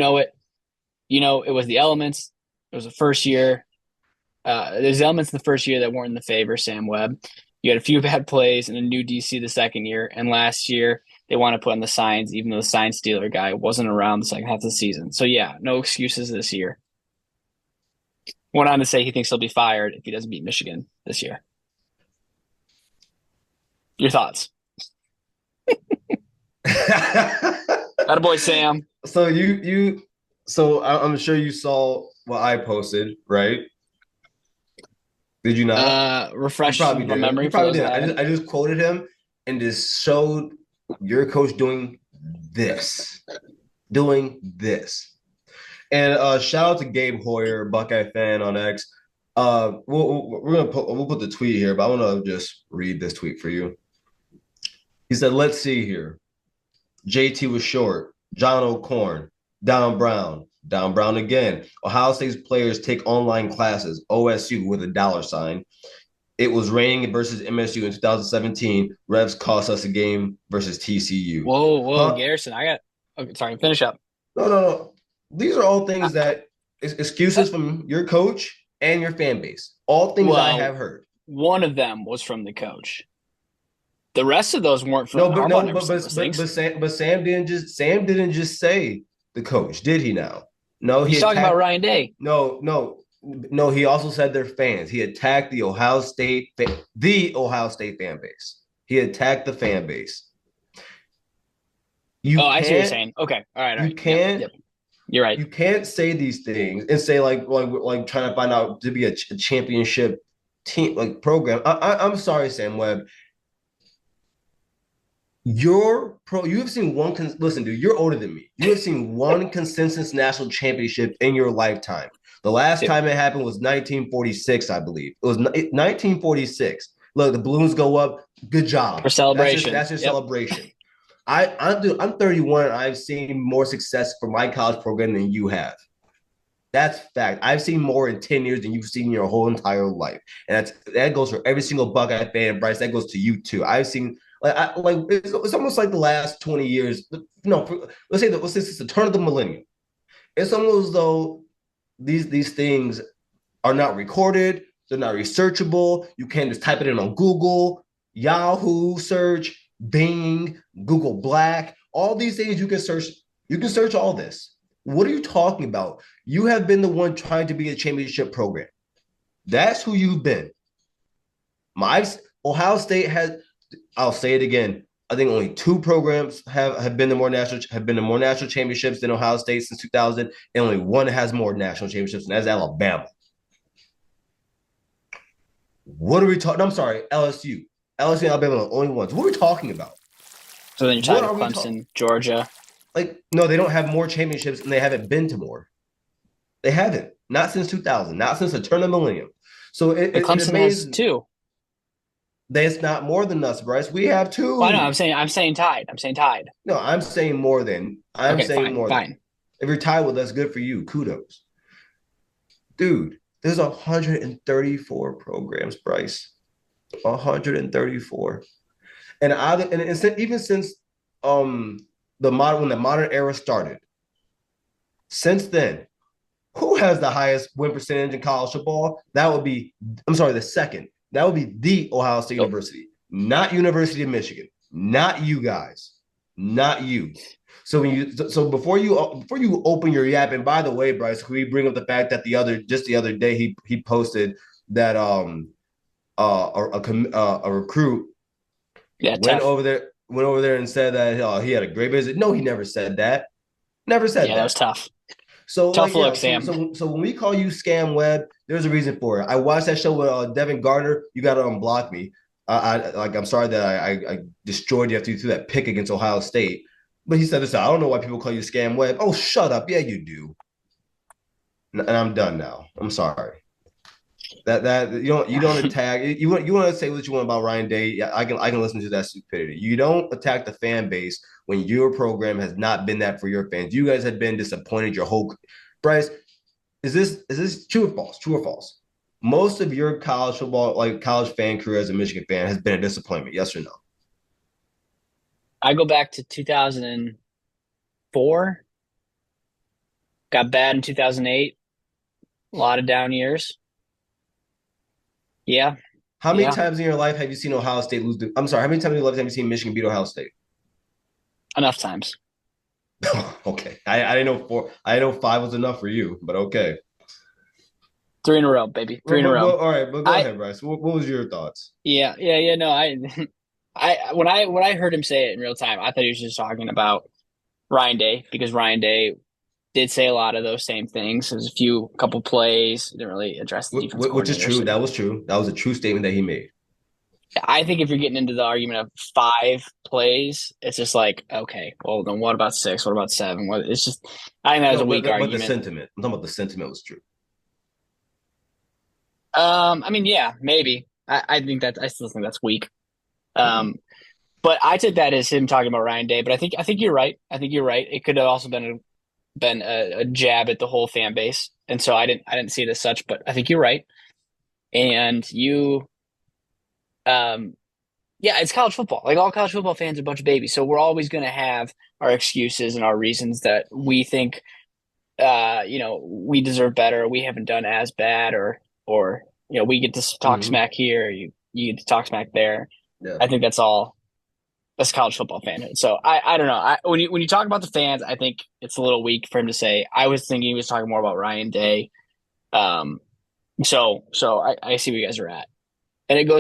know it. It was the elements. It was the first year. There's elements in the first year that weren't in the favor, Sam Webb. You had a few bad plays and a new DC the second year. And last year, they want to put on the signs, even though the sign stealer guy wasn't around the second half of the season. So, yeah, no excuses this year. Went on to say he thinks he'll be fired if he doesn't beat Michigan this year. Your thoughts? Attaboy, Sam. So I'm sure you saw what I posted, right? Did you not? You Refresh probably my didn't. You memory for probably those that didn't. haven't. I just quoted him and just showed your coach this, doing this. And shout out to Gabe Hoyer, Buckeye fan on X. We'll put the tweet here, but I want to just read this tweet for you. He said, "Let's see here. JT was short. John O'Corn, Down Brown again. Ohio State's players take online classes. OSU with a dollar sign. It was raining versus MSU in 2017. Revs cost us a game versus TCU. Whoa, Huh? Garrison. Okay, sorry, finish up. No. These are all Uh, things that uh, excuses from your coach and your fan base. All things I well, have heard. one of them was from the coach. The rest of those weren't No, from but Harbaugh. no, Never said those things. but Sam didn't just say the coach, did he now? No, he He's talking about attacked. Ryan Day. No. He also said their fans. He attacked the Ohio State fan base. He attacked the fan base. You Oh, I see what you're can't. saying. Okay, all You right. Yep, can't. yep. You're right. You can't say these things and say like trying to find out to be a championship team like program. I'm sorry, Sam Webb. You have seen listen, dude, you're older than me. You have seen one consensus national championship in your lifetime. The last Two time it happened was 1946, I believe. It was 1946. Look, the balloons go up. Good for job. celebration. That's your Yep. celebration. I'm 31 and I've seen more success for my college program than you have. That's fact. I've seen more in 10 years than you've seen your whole entire life. And that goes for every single Buckeye fan, Bryce. That goes to you too. I've seen it's almost like the last 20 years. No, let's say it's the turn of the millennium. It's almost as though these things are not recorded, they're not researchable. You can't just type it in on Google, Yahoo search, Bing, Google Black, all these things you can search. You can search all this. What are you talking about? You have been the one trying to be a championship program. That's who you've been. My Ohio State has. I'll say it again. I think only two programs have been the more national championships than Ohio State since 2000, and only one has more national championships, and that's Alabama. What are we talking? I'm sorry, LSU. LSU and Alabama are the only ones. What are we talking about? So then you're What tied with are we talking? Clemson, Georgia. Like, no, they don't have more championships, and they haven't been to more. They haven't. Not since 2000. Not since the turn of the millennium. So But it Clemson has amazes. two. That's not more than us, Bryce. We have Well, I know. two. I'm saying tied. I'm saying tied. No, I'm saying more than. I'm Okay, saying fine, more than. fine. If you're tied with us, good for you. Kudos. Dude, there's 134 programs, Bryce. 134. Even since um when the modern era started, since then, who has the highest win percentage in college football? That would be, I'm sorry, the second. That would be the Ohio State Oh, University, not University of Michigan, not you guys, not you. So before you open your yap, and by the way, Bryce, can we bring up the fact that the other day he posted that a recruit yeah, tough. went over there and said that he had a great visit. No, he never said that. Never said Yeah, that was that. tough. So Tough like look, yeah, Sam. so when we call you scam web, there's a reason for it. I watched that show with Devin Gardner. You got to unblock me. I'm sorry that I destroyed you after you threw that pick against Ohio State. But he said this. I don't know why people call you scam web. Oh, shut up. Yeah, you do. And I'm done now. I'm sorry. That you don't attack. You want to say what you want about Ryan Day. Yeah, I can listen to that stupidity. You don't attack the fan base when your program has not been that for your fans. You guys have been disappointed your whole. Bryce, is this true or false? True or false? Most of your college football, like college fan career as a Michigan fan, has been a disappointment. Yes or no? I go back to 2004. Got bad in 2008. A lot of down years. Yeah, How many yeah, times in your life have you seen Ohio State lose? I'm sorry. How many times in your life have you seen Michigan beat Ohio State? enough times. Okay, I didn't know four. I didn't know five was enough for you, but okay. Three in a row, baby. Well, Three in a row. all right, but go I ahead, Bryce. What was your thoughts? yeah. No, I when I heard him say it in real time, I thought he was just talking about Ryan Day because Ryan Day did say a lot of those same things. There's a couple plays, didn't really address the defense Which is coordinator. true. So That was true. That was a true statement that he made. I think if you're getting into the argument of 5 plays, it's just like, okay, well then what about 6? What about 7? What it's just I think that was No, a weak but the argument. sentiment. I'm talking about the sentiment was true. I mean, yeah, maybe. I think that I still think that's weak. Mm-hmm. Um, but I took that as him talking about Ryan Day. But I think you're right. I think you're right. It could have also been a jab at the whole fan base, and so I didn't see it as such. But I think you're right. And um, yeah, it's college football. Like all college football fans are a bunch of babies, so we're always going to have our excuses and our reasons that we think, we deserve better. We haven't done as bad, or we get to talk Mm-hmm. smack here. You get to talk smack there. Yeah. I think that's all. That's college football fanhood. So I don't know. When you talk about the fans, I think it's a little weak for him to say. I was thinking he was talking more about Ryan Day. Um, so I see where you guys are at, and it goes